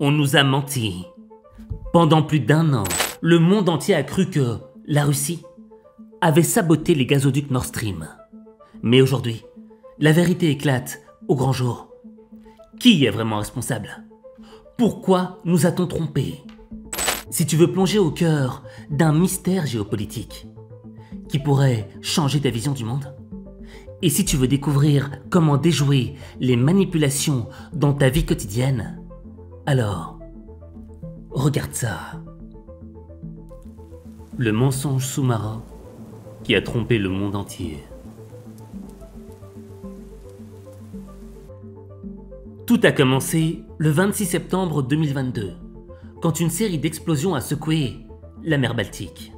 On nous a menti. Pendant plus d'1 an, le monde entier a cru que la Russie avait saboté les gazoducs Nord Stream. Mais aujourd'hui, la vérité éclate au grand jour. Qui est vraiment responsable? Pourquoi nous a-t-on trompés? Si tu veux plonger au cœur d'un mystère géopolitique qui pourrait changer ta vision du monde, et si tu veux découvrir comment déjouer les manipulations dans ta vie quotidienne, alors regarde ça. Le mensonge sous-marin qui a trompé le monde entier. Tout a commencé le 26 septembre 2022, quand une série d'explosions a secoué la mer Baltique.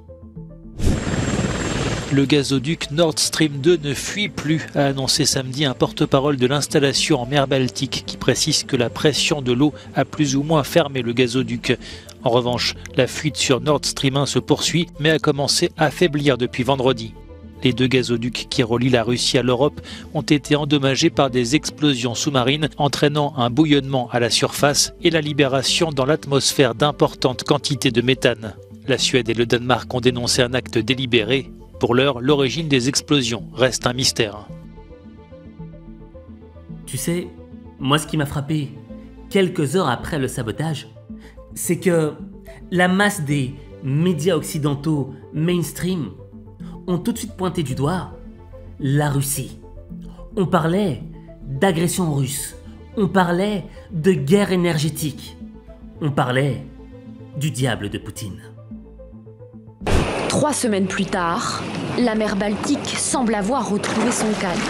Le gazoduc Nord Stream 2 ne fuit plus, a annoncé samedi un porte-parole de l'installation en mer Baltique qui précise que la pression de l'eau a plus ou moins fermé le gazoduc. En revanche, la fuite sur Nord Stream 1 se poursuit mais a commencé à faiblir depuis vendredi. Les 2 gazoducs qui relient la Russie à l'Europe ont été endommagés par des explosions sous-marines entraînant un bouillonnement à la surface et la libération dans l'atmosphère d'importantes quantités de méthane. La Suède et le Danemark ont dénoncé un acte délibéré. Pour l'heure, l'origine des explosions reste un mystère. Tu sais, moi ce qui m'a frappé, quelques heures après le sabotage, c'est que la masse des médias occidentaux mainstream ont tout de suite pointé du doigt la Russie. On parlait d'agression russe, on parlait de guerre énergétique, on parlait du diable de Poutine. 3 semaines plus tard, la mer Baltique semble avoir retrouvé son calme.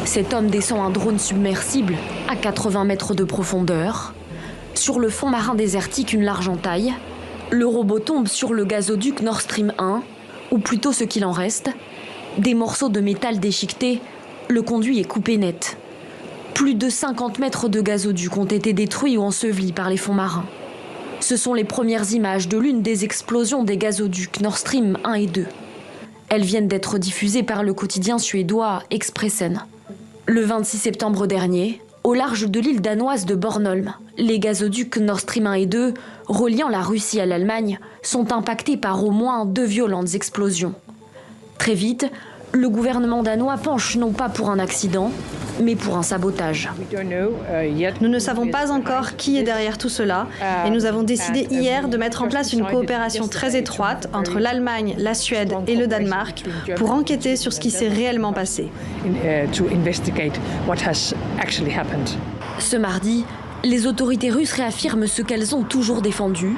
Cet homme descend un drone submersible à 80 mètres de profondeur. Sur le fond marin désertique, une large entaille. Le robot tombe sur le gazoduc Nord Stream 1, ou plutôt ce qu'il en reste. Des morceaux de métal déchiquetés, le conduit est coupé net. Plus de 50 mètres de gazoduc ont été détruits ou ensevelis par les fonds marins. Ce sont les premières images de l'une des explosions des gazoducs Nord Stream 1 et 2. Elles viennent d'être diffusées par le quotidien suédois Expressen. Le 26 septembre dernier, au large de l'île danoise de Bornholm, les gazoducs Nord Stream 1 et 2, reliant la Russie à l'Allemagne, sont impactés par au moins 2 violentes explosions. Très vite, le gouvernement danois penche non pas pour un accident, mais pour un sabotage. Nous ne savons pas encore qui est derrière tout cela et nous avons décidé hier de mettre en place une coopération très étroite entre l'Allemagne, la Suède et le Danemark pour enquêter sur ce qui s'est réellement passé. Ce mardi, les autorités russes réaffirment ce qu'elles ont toujours défendu.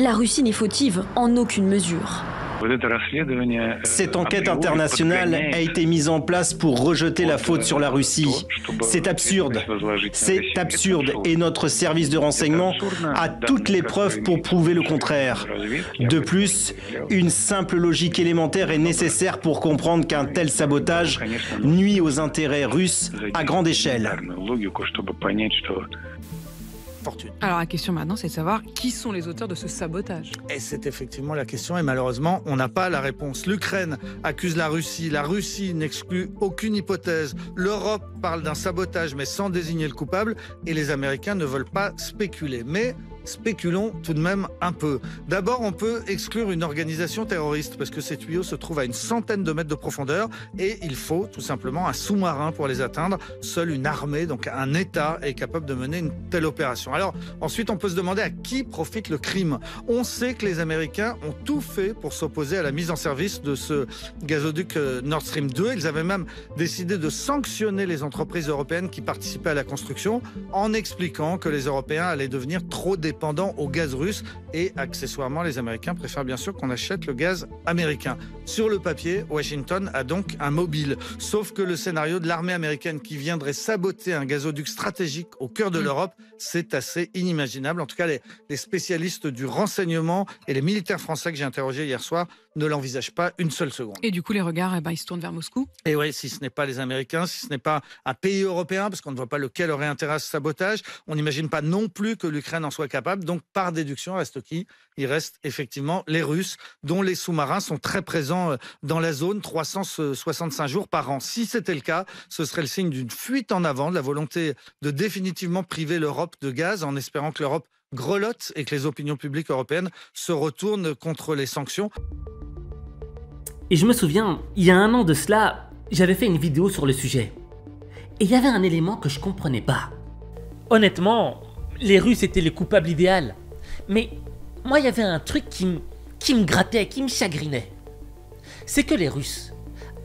La Russie n'est fautive en aucune mesure. Cette enquête internationale a été mise en place pour rejeter la faute sur la Russie. C'est absurde. C'est absurde et notre service de renseignement a toutes les preuves pour prouver le contraire. De plus, une simple logique élémentaire est nécessaire pour comprendre qu'un tel sabotage nuit aux intérêts russes à grande échelle. Fortune. Alors la question maintenant, c'est de savoir qui sont les auteurs de ce sabotage. Et c'est effectivement la question et malheureusement, on n'a pas la réponse. L'Ukraine accuse la Russie n'exclut aucune hypothèse. L'Europe parle d'un sabotage mais sans désigner le coupable et les Américains ne veulent pas spéculer. Mais spéculons tout de même un peu. D'abord, on peut exclure une organisation terroriste parce que ces tuyaux se trouvent à une centaine de mètres de profondeur et il faut tout simplement un sous-marin pour les atteindre. Seule une armée, donc un État, est capable de mener une telle opération. Alors, ensuite, on peut se demander à qui profite le crime. On sait que les Américains ont tout fait pour s'opposer à la mise en service de ce gazoduc Nord Stream 2. Ils avaient même décidé de sanctionner les entreprises européennes qui participaient à la construction en expliquant que les Européens allaient devenir trop dépendants au gaz russe et accessoirement les Américains préfèrent bien sûr qu'on achète le gaz américain. Sur le papier, Washington a donc un mobile. Sauf que le scénario de l'armée américaine qui viendrait saboter un gazoduc stratégique au cœur de l'Europe, c'est assez inimaginable. En tout cas, les spécialistes du renseignement et les militaires français que j'ai interrogés hier soir ne l'envisagent pas une seule seconde. Et du coup, les regards, ils se tournent vers Moscou. Et oui, si ce n'est pas les Américains, si ce n'est pas un pays européen, parce qu'on ne voit pas lequel aurait intérêt à ce sabotage, on n'imagine pas non plus que l'Ukraine en soit capable. Donc, par déduction, reste qui? Il reste effectivement les Russes, dont les sous-marins sont très présents dans la zone, 365 jours par an. Si c'était le cas, ce serait le signe d'une fuite en avant, de la volonté de définitivement priver l'Europe de gaz, en espérant que l'Europe grelotte et que les opinions publiques européennes se retournent contre les sanctions. Et je me souviens, il y a 1 an de cela, j'avais fait une vidéo sur le sujet. Et il y avait un élément que je comprenais pas. Honnêtement, les Russes étaient le coupable idéal. Mais moi, il y avait un truc qui me grattait, qui me chagrinait. C'est que les Russes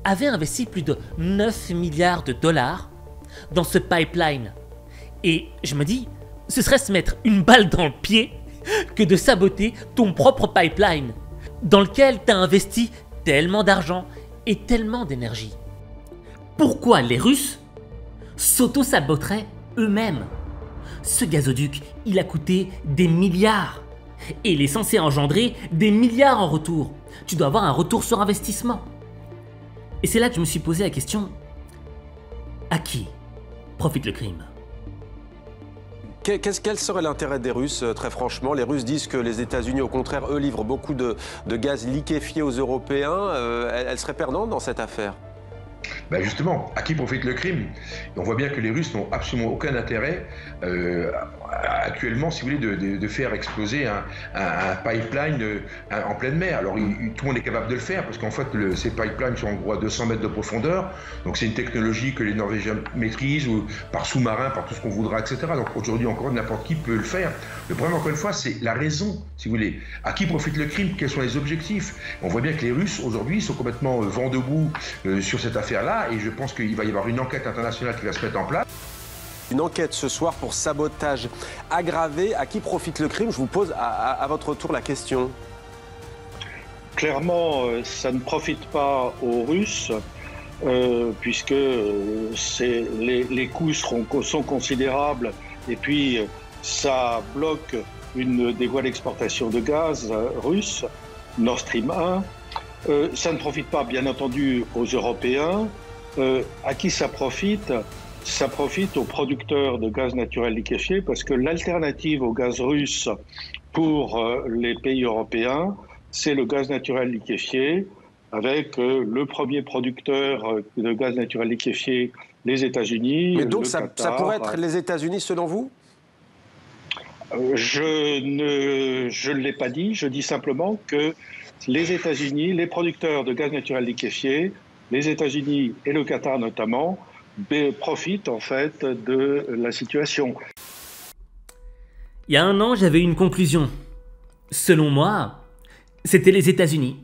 avaient investi plus de 9 milliards de dollars dans ce pipeline. Et je me dis, ce serait se mettre une balle dans le pied que de saboter ton propre pipeline, dans lequel tu as investi tellement d'argent et tellement d'énergie. Pourquoi les Russes s'auto-saboteraient eux-mêmes? Ce gazoduc, il a coûté des milliards. Et il est censé engendrer des milliards en retour. Tu dois avoir un retour sur investissement. Et c'est là que je me suis posé la question, à qui profite le crime? Quel serait l'intérêt des Russes, très franchement? Les Russes disent que les États-Unis, au contraire, eux, livrent beaucoup de gaz liquéfié aux Européens. Elles seraient perdantes dans cette affaire? Ben justement, à qui profite le crime? Et on voit bien que les Russes n'ont absolument aucun intérêt actuellement, si vous voulez, de faire exploser un pipeline en pleine mer. Alors tout le monde est capable de le faire parce qu'en fait ces pipelines sont en gros à 200 mètres de profondeur. Donc c'est une technologie que les Norvégiens maîtrisent, ou par sous-marin, par tout ce qu'on voudra, etc. Donc aujourd'hui encore n'importe qui peut le faire. Le problème encore une fois c'est la raison, si vous voulez. À qui profite le crime? Quels sont les objectifs? On voit bien que les Russes aujourd'hui sont complètement vent debout sur cette affaire-là, et je pense qu'il va y avoir une enquête internationale qui va se mettre en place. Une enquête ce soir pour sabotage aggravé. À qui profite le crime? Je vous pose à votre tour la question. Clairement, ça ne profite pas aux Russes, puisque les coûts sont considérables, et puis ça bloque une des voies d'exportation de gaz russe, Nord Stream 1. Ça ne profite pas, bien entendu, aux Européens. À qui ça profite? Ça profite aux producteurs de gaz naturel liquéfié, parce que l'alternative au gaz russe pour les pays européens, c'est le gaz naturel liquéfié, avec le premier producteur de gaz naturel liquéfié, les États-Unis. Mais donc ça pourrait être les États-Unis selon vous? Je ne l'ai pas dit, je dis simplement que les États-Unis, les producteurs de gaz naturel liquéfié, les États-Unis et le Qatar notamment, profitent en fait de la situation. Il y a 1 an, j'avais une conclusion. Selon moi, c'était les États-Unis.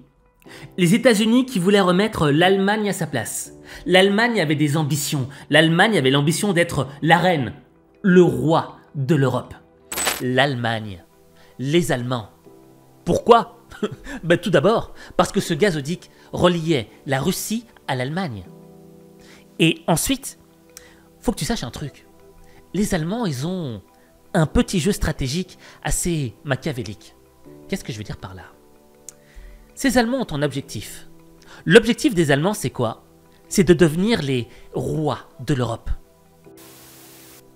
Les États-Unis qui voulaient remettre l'Allemagne à sa place. L'Allemagne avait des ambitions. L'Allemagne avait l'ambition d'être la reine, le roi de l'Europe. L'Allemagne, les Allemands. Pourquoi? Tout d'abord, parce que ce gazoduc reliait la Russie à l'Allemagne. Et ensuite, faut que tu saches un truc. Les Allemands, ils ont un petit jeu stratégique assez machiavélique. Qu'est-ce que je veux dire par là? Ces Allemands ont un objectif. L'objectif des Allemands, c'est quoi? C'est de devenir les rois de l'Europe.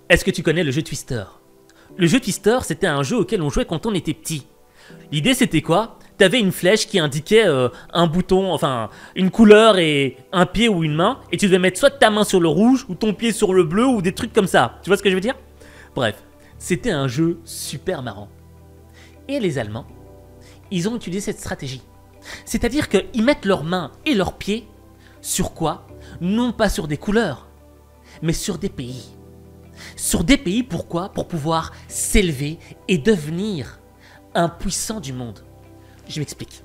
Est-ce que tu connais le jeu Twister? Le jeu Twister, c'était un jeu auquel on jouait quand on était petit. L'idée, c'était quoi? T'avais une flèche qui indiquait un bouton, enfin une couleur et un pied ou une main, et tu devais mettre soit ta main sur le rouge ou ton pied sur le bleu ou des trucs comme ça. Tu vois ce que je veux dire? Bref, c'était un jeu super marrant. Et les Allemands, ils ont utilisé cette stratégie. C'est-à-dire qu'ils mettent leurs mains et leurs pieds sur quoi? Non pas sur des couleurs, mais sur des pays. Sur des pays, pourquoi? Pour pouvoir s'élever et devenir un puissant du monde. Je m'explique.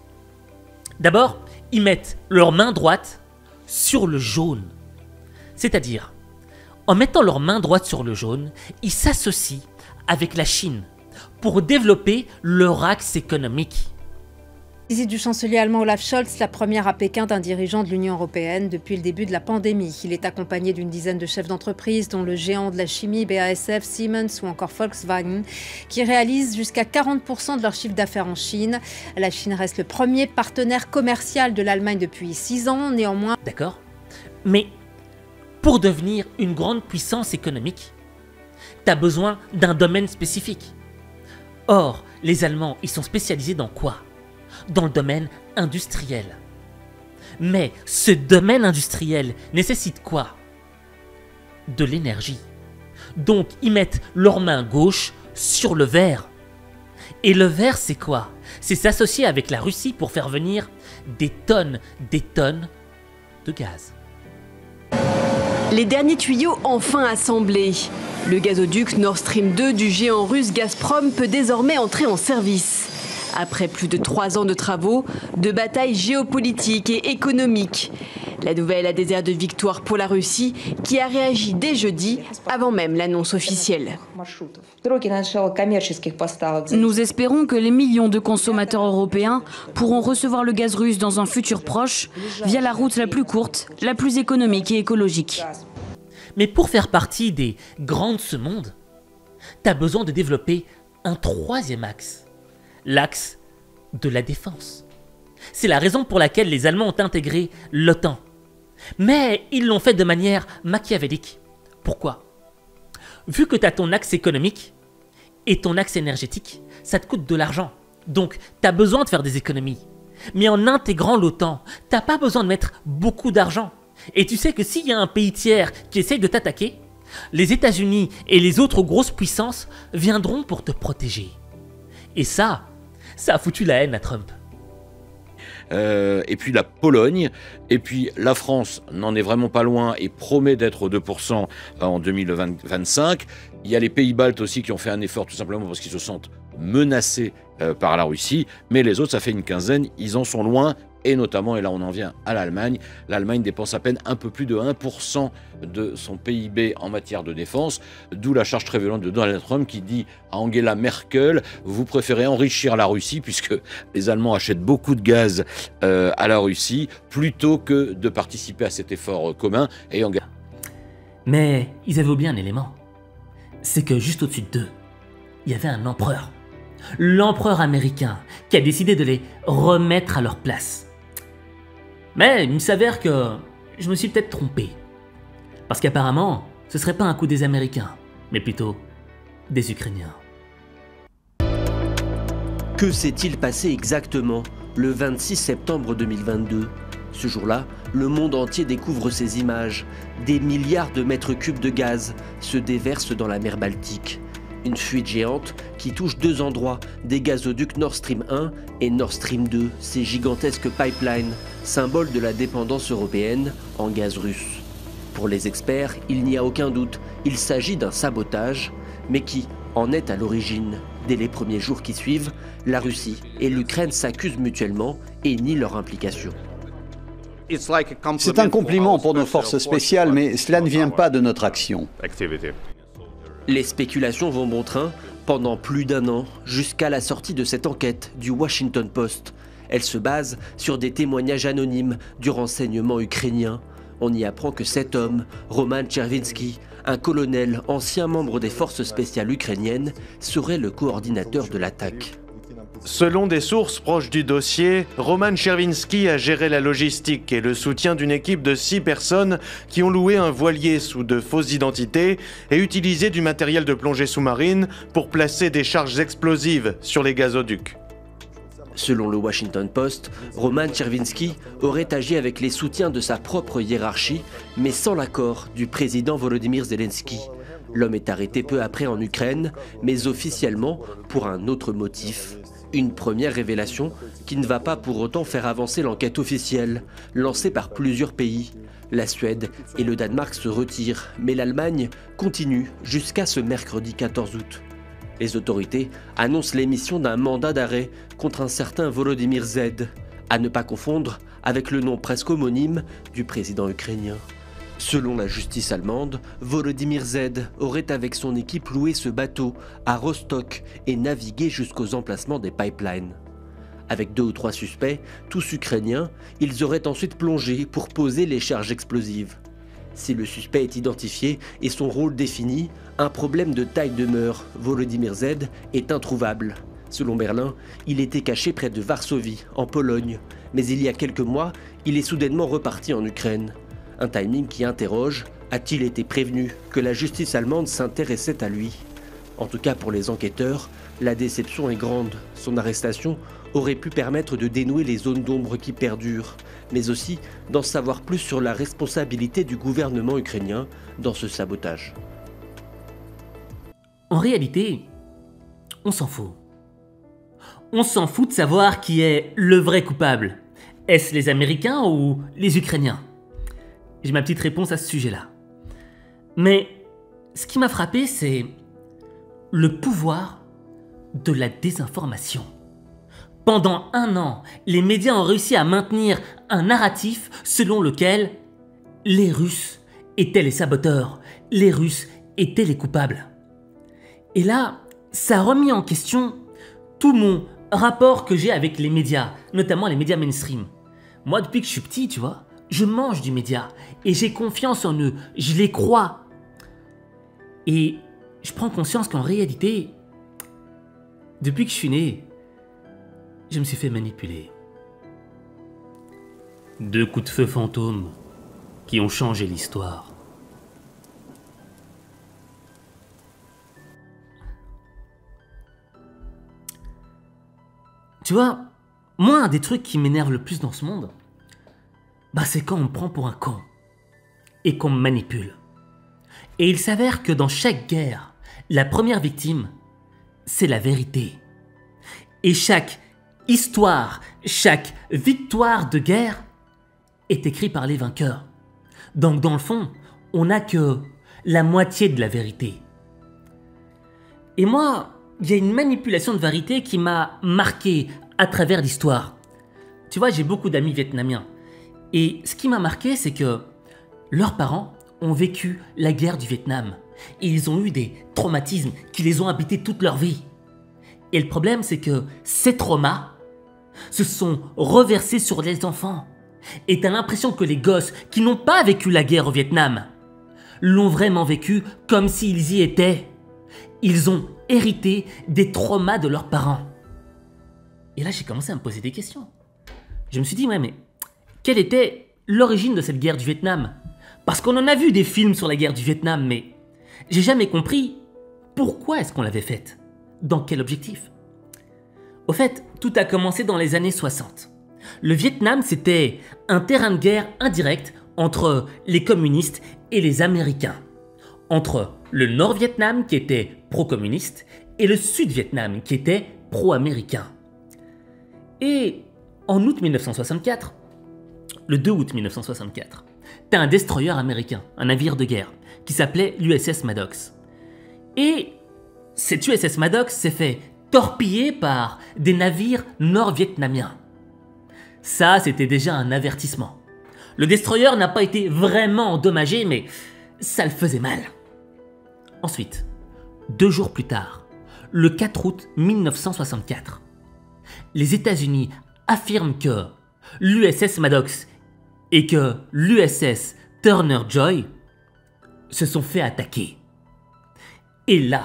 D'abord, ils mettent leur main droite sur le jaune. C'est-à-dire, en mettant leur main droite sur le jaune, ils s'associent avec la Chine pour développer leur axe économique. Visite du chancelier allemand Olaf Scholz, la première à Pékin d'un dirigeant de l'Union européenne depuis le début de la pandémie. Il est accompagné d'une dizaine de chefs d'entreprise, dont le géant de la chimie BASF, Siemens ou encore Volkswagen, qui réalisent jusqu'à 40% de leur chiffre d'affaires en Chine. La Chine reste le premier partenaire commercial de l'Allemagne depuis 6 ans, néanmoins... D'accord, mais pour devenir une grande puissance économique, t'as besoin d'un domaine spécifique. Or, les Allemands, ils sont spécialisés dans quoi? Dans le domaine industriel. Mais ce domaine industriel nécessite quoi? De l'énergie. Donc ils mettent leur main gauche sur le verre Et le verre, c'est quoi? C'est s'associer avec la Russie pour faire venir des tonnes de gaz. Les derniers tuyaux enfin assemblés. Le gazoduc Nord Stream 2 du géant russe Gazprom peut désormais entrer en service. Après plus de 3 ans de travaux, de batailles géopolitiques et économiques. La nouvelle a des airs de victoire pour la Russie, qui a réagi dès jeudi, avant même l'annonce officielle. Nous espérons que les millions de consommateurs européens pourront recevoir le gaz russe dans un futur proche, via la route la plus courte, la plus économique et écologique. Mais pour faire partie des grands de ce monde, t'as besoin de développer un troisième axe. L'axe de la défense. C'est la raison pour laquelle les Allemands ont intégré l'OTAN. Mais ils l'ont fait de manière machiavélique. Pourquoi? Vu que tu as ton axe économique et ton axe énergétique, ça te coûte de l'argent. Donc, tu as besoin de faire des économies. Mais en intégrant l'OTAN, tu n'as pas besoin de mettre beaucoup d'argent. Et tu sais que s'il y a un pays tiers qui essaye de t'attaquer, les États-Unis et les autres grosses puissances viendront pour te protéger. Et ça a foutu la haine à Trump. Et puis la Pologne, et puis la France n'en est vraiment pas loin et promet d'être aux 2% en 2025. Il y a les pays baltes aussi qui ont fait un effort tout simplement parce qu'ils se sentent menacés par la Russie, mais les autres, ça fait une quinzaine, ils en sont loin, et notamment, et là on en vient à l'Allemagne, l'Allemagne dépense à peine un peu plus de 1% de son PIB en matière de défense, d'où la charge très violente de Donald Trump qui dit à Angela Merkel, vous préférez enrichir la Russie, puisque les Allemands achètent beaucoup de gaz à la Russie, plutôt que de participer à cet effort commun. Et Mais ils avaient oublié un élément, c'est que juste au-dessus d'eux, il y avait un empereur. L'empereur américain qui a décidé de les remettre à leur place. Mais il s'avère que je me suis peut-être trompé. Parce qu'apparemment, ce serait pas un coup des Américains, mais plutôt des Ukrainiens. Que s'est-il passé exactement le 26 septembre 2022 ? Ce jour-là, le monde entier découvre ces images. Des milliards de mètres cubes de gaz se déversent dans la mer Baltique. Une fuite géante qui touche 2 endroits, des gazoducs Nord Stream 1 et Nord Stream 2, ces gigantesques pipelines, symboles de la dépendance européenne en gaz russe. Pour les experts, il n'y a aucun doute, il s'agit d'un sabotage, mais qui en est à l'origine? Dès les premiers jours qui suivent, la Russie et l'Ukraine s'accusent mutuellement et nient leur implication. C'est un compliment pour nos forces spéciales, mais cela ne vient pas de notre action. Les spéculations vont bon train pendant plus d'1 an, jusqu'à la sortie de cette enquête du Washington Post. Elle se base sur des témoignages anonymes du renseignement ukrainien. On y apprend que cet homme, Roman Chervinsky, un colonel ancien membre des forces spéciales ukrainiennes, serait le coordinateur de l'attaque. Selon des sources proches du dossier, Roman Chervinsky a géré la logistique et le soutien d'une équipe de 6 personnes qui ont loué un voilier sous de fausses identités et utilisé du matériel de plongée sous-marine pour placer des charges explosives sur les gazoducs. Selon le Washington Post, Roman Chervinsky aurait agi avec les soutiens de sa propre hiérarchie, mais sans l'accord du président Volodymyr Zelensky. L'homme est arrêté peu après en Ukraine, mais officiellement pour un autre motif. Une première révélation qui ne va pas pour autant faire avancer l'enquête officielle, lancée par plusieurs pays. La Suède et le Danemark se retirent, mais l'Allemagne continue jusqu'à ce mercredi 14 août. Les autorités annoncent l'émission d'un mandat d'arrêt contre un certain Volodymyr Z, à ne pas confondre avec le nom presque homonyme du président ukrainien. Selon la justice allemande, Volodymyr Z aurait avec son équipe loué ce bateau à Rostock et navigué jusqu'aux emplacements des pipelines. Avec 2 ou 3 suspects, tous ukrainiens, ils auraient ensuite plongé pour poser les charges explosives. Si le suspect est identifié et son rôle défini, un problème de taille demeure. Volodymyr Z est introuvable. Selon Berlin, il était caché près de Varsovie, en Pologne. Mais il y a quelques mois, il est soudainement reparti en Ukraine. Un timing qui interroge, a-t-il été prévenu que la justice allemande s'intéressait à lui? En tout cas pour les enquêteurs, la déception est grande. Son arrestation aurait pu permettre de dénouer les zones d'ombre qui perdurent, mais aussi d'en savoir plus sur la responsabilité du gouvernement ukrainien dans ce sabotage. En réalité, on s'en fout. on s'en fout de savoir qui est le vrai coupable. Est-ce les Américains ou les Ukrainiens? J'ai ma petite réponse à ce sujet-là. Mais ce qui m'a frappé, c'est le pouvoir de la désinformation. Pendant 1 an, les médias ont réussi à maintenir un narratif selon lequel les Russes étaient les saboteurs, les Russes étaient les coupables. Et là, ça a remis en question tout mon rapport que j'ai avec les médias, notamment les médias mainstream. Moi, depuis que je suis petit, tu vois, je mange du média et j'ai confiance en eux, je les crois. Et je prends conscience qu'en réalité, depuis que je suis né, je me suis fait manipuler. 2 coups de feu fantômes qui ont changé l'histoire. Tu vois, moi, un des trucs qui m'énerve le plus dans ce monde, c'est quand on me prend pour un con et qu'on me manipule. Et il s'avère que dans chaque guerre, la première victime, c'est la vérité. Et chaque histoire, chaque victoire de guerre est écrite par les vainqueurs. Donc dans le fond, on n'a que la moitié de la vérité. Et moi, il y a une manipulation de vérité qui m'a marqué à travers l'histoire. Tu vois, j'ai beaucoup d'amis vietnamiens. Et ce qui m'a marqué, c'est que leurs parents ont vécu la guerre du Vietnam. Et ils ont eu des traumatismes qui les ont habités toute leur vie. Et le problème, c'est que ces traumas se sont reversés sur les enfants. Et t'as l'impression que les gosses qui n'ont pas vécu la guerre au Vietnam l'ont vraiment vécu comme s'ils y étaient. Ils ont hérité des traumas de leurs parents. Et là, j'ai commencé à me poser des questions. Je me suis dit, ouais, mais quelle était l'origine de cette guerre du Vietnam? Parce qu'on en a vu des films sur la guerre du Vietnam, mais j'ai jamais compris pourquoi est-ce qu'on l'avait faite. Dans quel objectif? Au fait, tout a commencé dans les années 60. Le Vietnam, c'était un terrain de guerre indirect entre les communistes et les Américains. Entre le Nord-Vietnam, qui était pro-communiste, et le Sud-Vietnam, qui était pro-américain. Et en août 1964, le 2 août 1964, t'as un destroyer américain, un navire de guerre, qui s'appelait l'USS Maddox. Et cette USS Maddox s'est fait torpiller par des navires nord-vietnamiens. Ça, c'était déjà un avertissement. Le destroyer n'a pas été vraiment endommagé, mais ça le faisait mal. Ensuite, 2 jours plus tard, le 4 août 1964, les États-Unis affirment que l'USS Maddox et que l'USS Turner Joy se sont fait attaquer. Et là,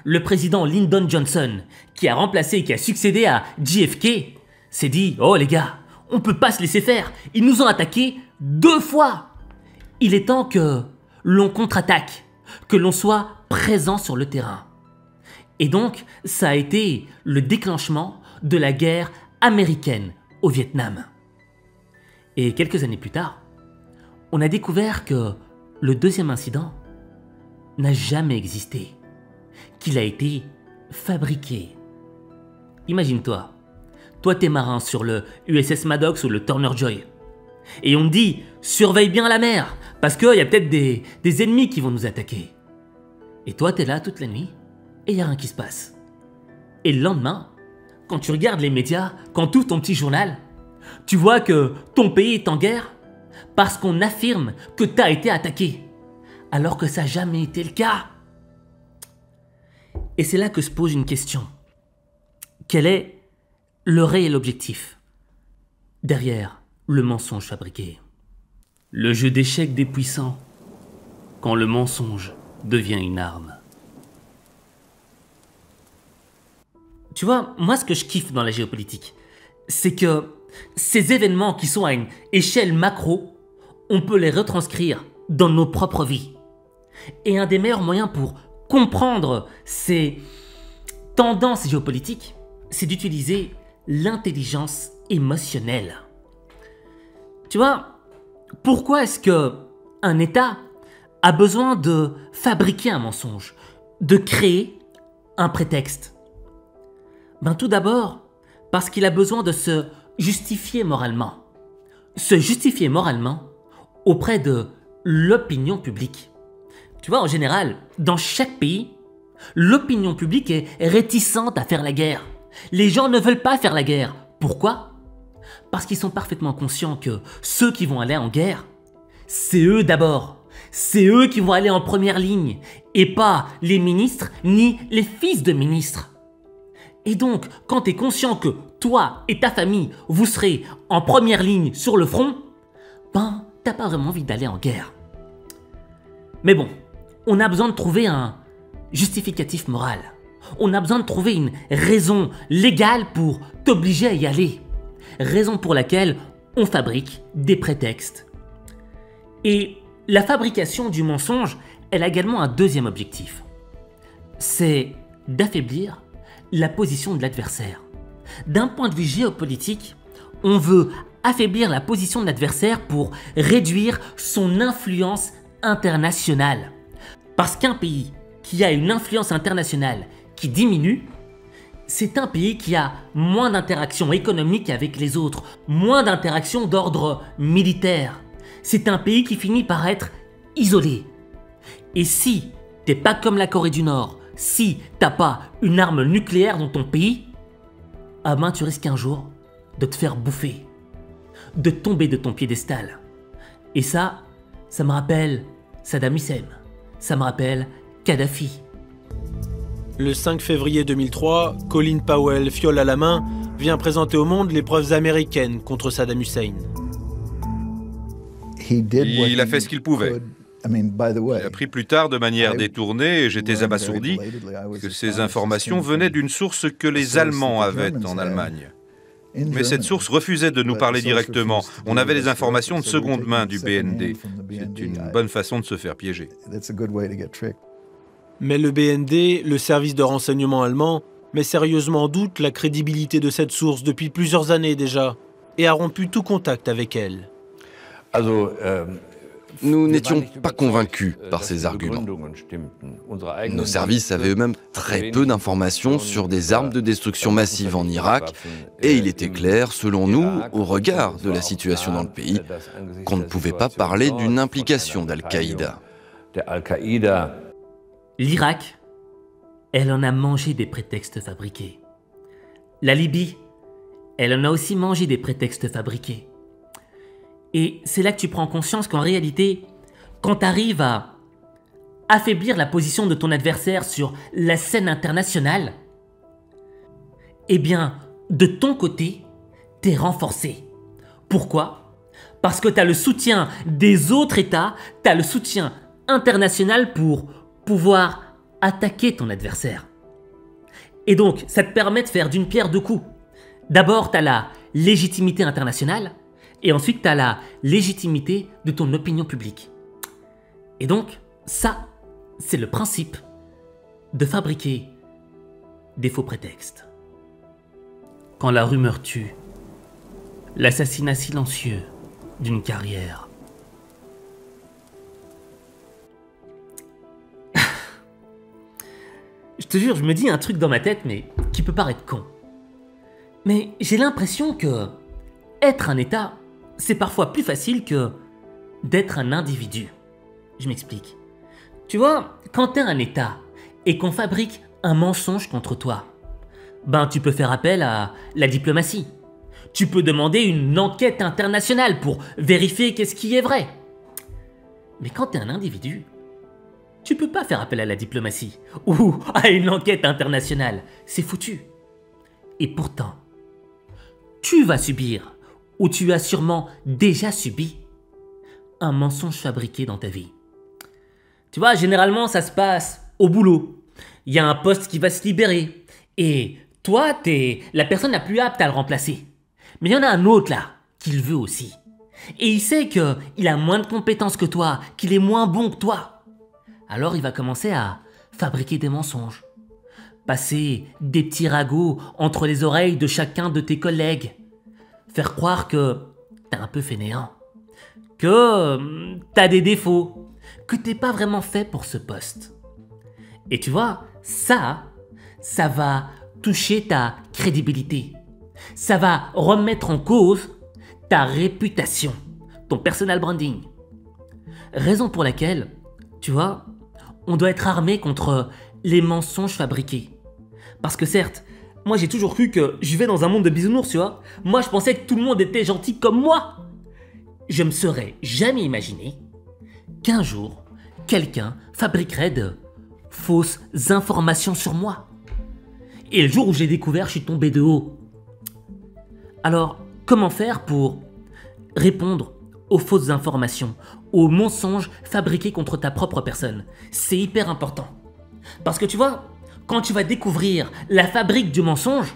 le président Lyndon Johnson, qui a remplacé et qui a succédé à JFK, s'est dit « Oh les gars, on peut pas se laisser faire, ils nous ont attaqués 2 fois. Il est temps que l'on contre-attaque, que l'on soit présent sur le terrain. » Et donc, ça a été le déclenchement de la guerre américaine au Vietnam. Et quelques années plus tard, on a découvert que le 2e incident n'a jamais existé, qu'il a été fabriqué. Imagine-toi, toi t'es marin sur le USS Maddox ou le Turner Joy, et on te dit « surveille bien la mer, parce qu'il y a peut-être des ennemis qui vont nous attaquer ». Et toi t'es là toute la nuit, et il n'y a rien qui se passe. Et le lendemain, quand tu regardes les médias, quand tu ouvres ton petit journal, tu vois que ton pays est en guerre parce qu'on affirme que tu as été attaqué, alors que ça n'a jamais été le cas. Et c'est là que se pose une question. Quel est le réel objectif derrière le mensonge fabriqué? Le jeu d'échecs des puissants, quand le mensonge devient une arme. Tu vois, moi ce que je kiffe dans la géopolitique, c'est que ces événements qui sont à une échelle macro, on peut les retranscrire dans nos propres vies. Et un des meilleurs moyens pour comprendre ces tendances géopolitiques, c'est d'utiliser l'intelligence émotionnelle. Tu vois, pourquoi est-ce qu'un État a besoin de fabriquer un mensonge, de créer un prétexte? Tout d'abord, Parce qu'il a besoin de se justifier moralement. Se justifier moralement auprès de l'opinion publique. Tu vois, en général, dans chaque pays, l'opinion publique est réticente à faire la guerre. Les gens ne veulent pas faire la guerre. Pourquoi? Parce qu'ils sont parfaitement conscients que ceux qui vont aller en guerre, c'est eux d'abord. C'est eux qui vont aller en première ligne, et pas les ministres ni les fils de ministres. Et donc, quand tu es conscient que toi et ta famille, vous serez en première ligne sur le front, ben, t'as pas vraiment envie d'aller en guerre. Mais bon, on a besoin de trouver un justificatif moral. On a besoin de trouver une raison légale pour t'obliger à y aller. Raison pour laquelle on fabrique des prétextes. Et la fabrication du mensonge, elle a également un deuxième objectif. C'est d'affaiblir la position de l'adversaire. D'un point de vue géopolitique, on veut affaiblir la position de l'adversaire pour réduire son influence internationale. Parce qu'un pays qui a une influence internationale qui diminue, c'est un pays qui a moins d'interactions économiques avec les autres, moins d'interactions d'ordre militaire. C'est un pays qui finit par être isolé. Et si t'es pas comme la Corée du Nord, si t'as pas une arme nucléaire dans ton pays, ah ben tu risques un jour de te faire bouffer, de tomber de ton piédestal. Et ça me rappelle Saddam Hussein, ça me rappelle Kadhafi. Le 5 février 2003, Colin Powell, fiole à la main, vient présenter au monde les preuves américaines contre Saddam Hussein. Il a fait ce qu'il pouvait. J'ai appris plus tard de manière détournée, et j'étais abasourdi, que ces informations venaient d'une source que les Allemands avaient en Allemagne. Mais cette source refusait de nous parler directement. On avait les informations de seconde main du BND. C'est une bonne façon de se faire piéger. Mais le BND, le service de renseignement allemand, met sérieusement en doute la crédibilité de cette source depuis plusieurs années déjà, et a rompu tout contact avec elle. Nous n'étions pas convaincus par ces arguments. Nos services avaient eux-mêmes très peu d'informations sur des armes de destruction massive en Irak, et il était clair, selon nous, au regard de la situation dans le pays, qu'on ne pouvait pas parler d'une implication d'Al-Qaïda. L'Irak, elle en a mangé des prétextes fabriqués. La Libye, elle en a aussi mangé des prétextes fabriqués. Et c'est là que tu prends conscience qu'en réalité, quand tu arrives à affaiblir la position de ton adversaire sur la scène internationale, eh bien, de ton côté, t'es renforcé. Pourquoi? Parce que t'as le soutien des autres États, t'as le soutien international pour pouvoir attaquer ton adversaire. Et donc, ça te permet de faire d'une pierre deux coups. D'abord, t'as la légitimité internationale, et ensuite, tu as la légitimité de ton opinion publique. Et donc, ça, c'est le principe de fabriquer des faux prétextes. Quand la rumeur tue, l'assassinat silencieux d'une carrière. Je te jure, je me dis un truc dans ma tête, mais qui peut paraître con. Mais j'ai l'impression que être un État, c'est parfois plus facile que d'être un individu. Je m'explique. Tu vois, quand t'es un État et qu'on fabrique un mensonge contre toi, ben tu peux faire appel à la diplomatie. Tu peux demander une enquête internationale pour vérifier qu'est-ce qui est vrai. Mais quand t'es un individu, tu peux pas faire appel à la diplomatie ou à une enquête internationale. C'est foutu. Et pourtant, tu vas subir, ou tu as sûrement déjà subi, un mensonge fabriqué dans ta vie. Tu vois, généralement, ça se passe au boulot. Il y a un poste qui va se libérer. Et toi, t'es la personne la plus apte à le remplacer. Mais il y en a un autre là, qui le veut aussi. Et il sait qu'il a moins de compétences que toi, qu'il est moins bon que toi. Alors il va commencer à fabriquer des mensonges. Passer des petits ragots entre les oreilles de chacun de tes collègues. Faire croire que t'es un peu fainéant, que t'as des défauts, que t'es pas vraiment fait pour ce poste. Et tu vois, ça va toucher ta crédibilité. Ça va remettre en cause ta réputation, ton personal branding. Raison pour laquelle, tu vois, on doit être armé contre les mensonges fabriqués. Parce que certes, moi j'ai toujours cru que je vivais dans un monde de bisounours, tu vois. Moi je pensais que tout le monde était gentil comme moi. Je me serais jamais imaginé qu'un jour, quelqu'un fabriquerait de fausses informations sur moi. Et le jour où j'ai découvert, je suis tombé de haut. Alors, comment faire pour répondre aux fausses informations, aux mensonges fabriqués contre ta propre personne? C'est hyper important. Parce que tu vois, quand tu vas découvrir la fabrique du mensonge,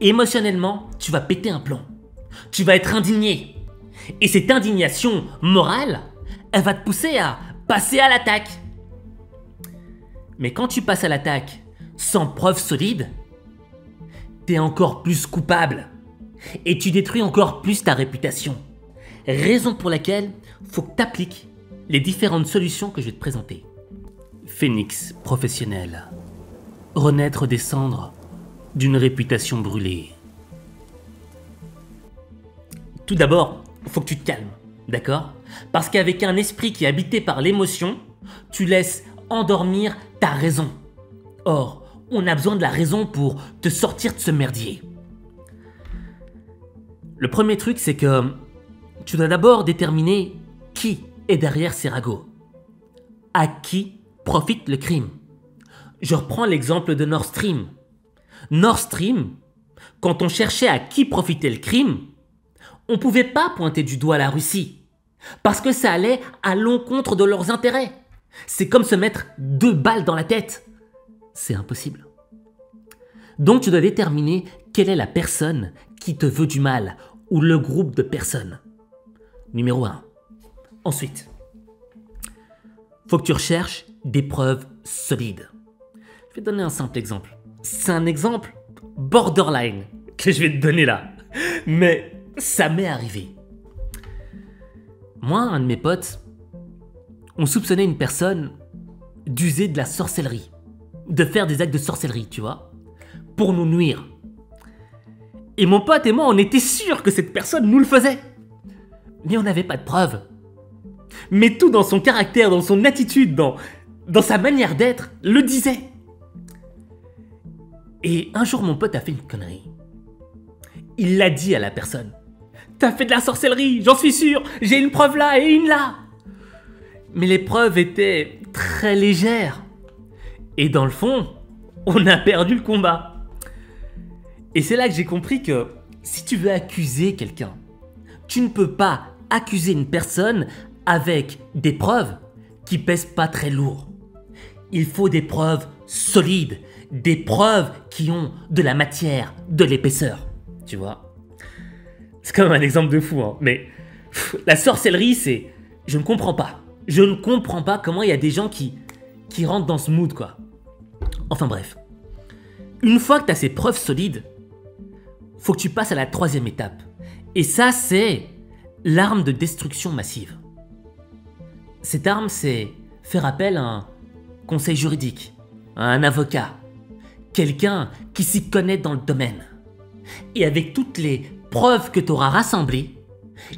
émotionnellement, tu vas péter un plomb. Tu vas être indigné. Et cette indignation morale, elle va te pousser à passer à l'attaque. Mais quand tu passes à l'attaque sans preuve solide, t'es encore plus coupable. Et tu détruis encore plus ta réputation. Raison pour laquelle faut que tu appliques les différentes solutions que je vais te présenter. Phénix professionnel. Renaître des cendres d'une réputation brûlée. Tout d'abord, faut que tu te calmes, d'accord? Parce qu'avec un esprit qui est habité par l'émotion, tu laisses endormir ta raison. Or, on a besoin de la raison pour te sortir de ce merdier. Le premier truc, c'est que tu dois d'abord déterminer qui est derrière ces ragots. À qui profite le crime? Je reprends l'exemple de Nord Stream. Nord Stream, quand on cherchait à qui profitait le crime, on ne pouvait pas pointer du doigt la Russie, parce que ça allait à l'encontre de leurs intérêts. C'est comme se mettre 2 balles dans la tête. C'est impossible. Donc tu dois déterminer quelle est la personne qui te veut du mal, ou le groupe de personnes. Numéro 1. Ensuite, faut que tu recherches des preuves solides. Je vais te donner un simple exemple. C'est un exemple borderline que je vais te donner là. Mais ça m'est arrivé. Moi, un de mes potes, on soupçonnait une personne d'user de la sorcellerie. De faire des actes de sorcellerie, tu vois, pour nous nuire. Et mon pote et moi, on était sûrs que cette personne nous le faisait. Mais on n'avait pas de preuves. Mais tout dans son caractère, dans son attitude, dans sa manière d'être, le disait. Et un jour, mon pote a fait une connerie. Il l'a dit à la personne. « T'as fait de la sorcellerie, j'en suis sûr, j'ai une preuve là et une là !» Mais les preuves étaient très légères. Et dans le fond, on a perdu le combat. Et c'est là que j'ai compris que si tu veux accuser quelqu'un, tu ne peux pas accuser une personne avec des preuves qui pèsent pas très lourd. Il faut des preuves solides, des preuves qui ont de la matière, de l'épaisseur. Tu vois? C'est quand même un exemple de fou, hein. Mais la sorcellerie, c'est... Je ne comprends pas. Je ne comprends pas comment il y a des gens qui rentrent dans ce mood, quoi. Enfin bref. Une fois que tu as ces preuves solides, faut que tu passes à la 3e étape. Et ça, c'est l'arme de destruction massive. Cette arme, c'est faire appel à un conseil juridique, à un avocat, quelqu'un qui s'y connaît dans le domaine. Et avec toutes les preuves que tu auras rassemblées,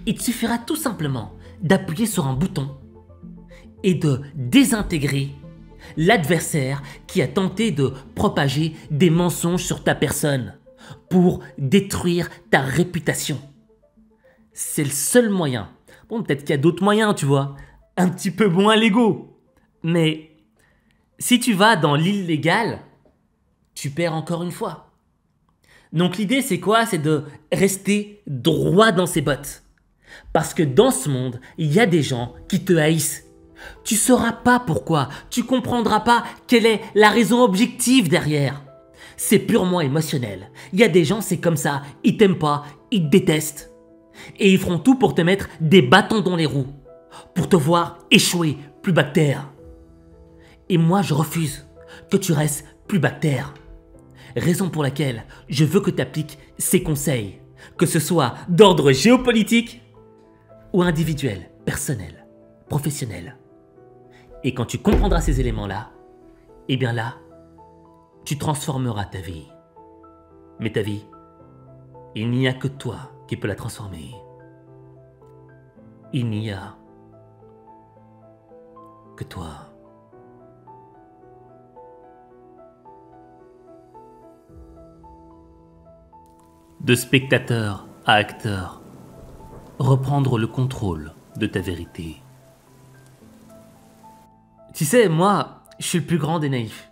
il te suffira tout simplement d'appuyer sur un bouton et de désintégrer l'adversaire qui a tenté de propager des mensonges sur ta personne pour détruire ta réputation. C'est le seul moyen. Bon, peut-être qu'il y a d'autres moyens, tu vois, un petit peu moins légaux. Mais si tu vas dans l'illégal, tu perds encore une fois. Donc l'idée, c'est quoi? C'est de rester droit dans ses bottes. Parce que dans ce monde, il y a des gens qui te haïssent. Tu sauras pas pourquoi, tu comprendras pas quelle est la raison objective derrière. C'est purement émotionnel. Il y a des gens, c'est comme ça, ils t'aiment pas, ils te détestent. Et ils feront tout pour te mettre des bâtons dans les roues, pour te voir échouer, plus bactère. Et moi, je refuse que tu restes plus bactère. Raison pour laquelle je veux que tu appliques ces conseils, que ce soit d'ordre géopolitique ou individuel, personnel, professionnel. Et quand tu comprendras ces éléments-là, eh bien là, tu transformeras ta vie. Mais ta vie, Il n'y a que toi qui peux la transformer. Il n'y a que toi. De spectateur à acteur, reprendre le contrôle de ta vérité. Tu sais, moi, je suis le plus grand des naïfs.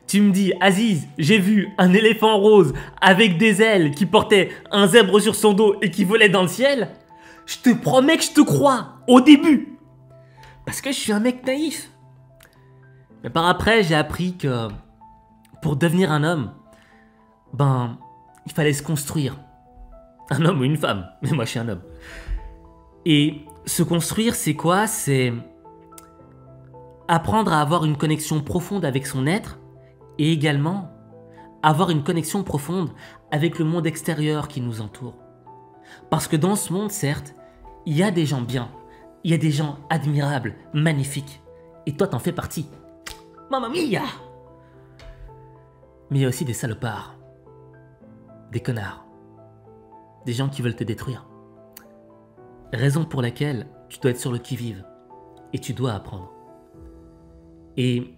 Tu me dis, Aziz, j'ai vu un éléphant rose avec des ailes qui portait un zèbre sur son dos et qui volait dans le ciel. Je te promets que je te crois, au début. Parce que je suis un mec naïf. Mais par après, j'ai appris que pour devenir un homme, il fallait se construire. Un homme ou une femme, mais moi je suis un homme. Et se construire, c'est quoi? C'est apprendre à avoir une connexion profonde avec son être et également avoir une connexion profonde avec le monde extérieur qui nous entoure. Parce que dans ce monde, certes, il y a des gens bien, il y a des gens admirables, magnifiques. Et toi, t'en fais partie. Mamma mia! Mais il y a aussi des salopards, des connards, des gens qui veulent te détruire. Raison pour laquelle tu dois être sur le qui-vive et tu dois apprendre. Et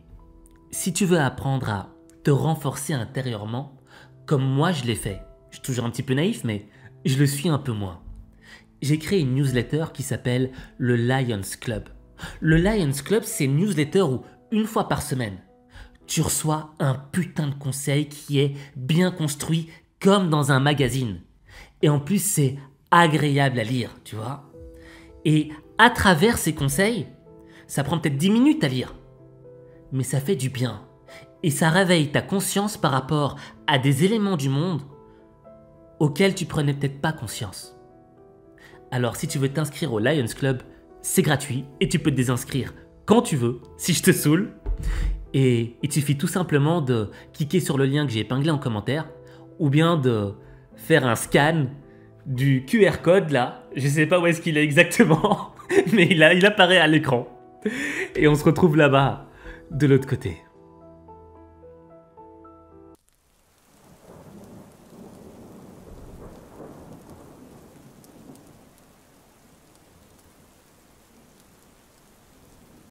si tu veux apprendre à te renforcer intérieurement, comme moi je l'ai fait, je suis toujours un petit peu naïf, mais je le suis un peu moins. J'ai créé une newsletter qui s'appelle le Lions Club. Le Lions Club, c'est une newsletter où, une fois par semaine, tu reçois un putain de conseil qui est bien construit comme dans un magazine. Et en plus, c'est agréable à lire, tu vois. Et à travers ces conseils, ça prend peut-être 10 minutes à lire. Mais ça fait du bien. Et ça réveille ta conscience par rapport à des éléments du monde auxquels tu prenais peut-être pas conscience. Alors si tu veux t'inscrire au Lions Club, c'est gratuit et tu peux te désinscrire quand tu veux, si je te saoule. Et il suffit tout simplement de cliquer sur le lien que j'ai épinglé en commentaire ou bien de faire un scan du QR code là. Je sais pas où est-ce qu'il est exactement, mais il apparaît à l'écran. Et on se retrouve là-bas, de l'autre côté.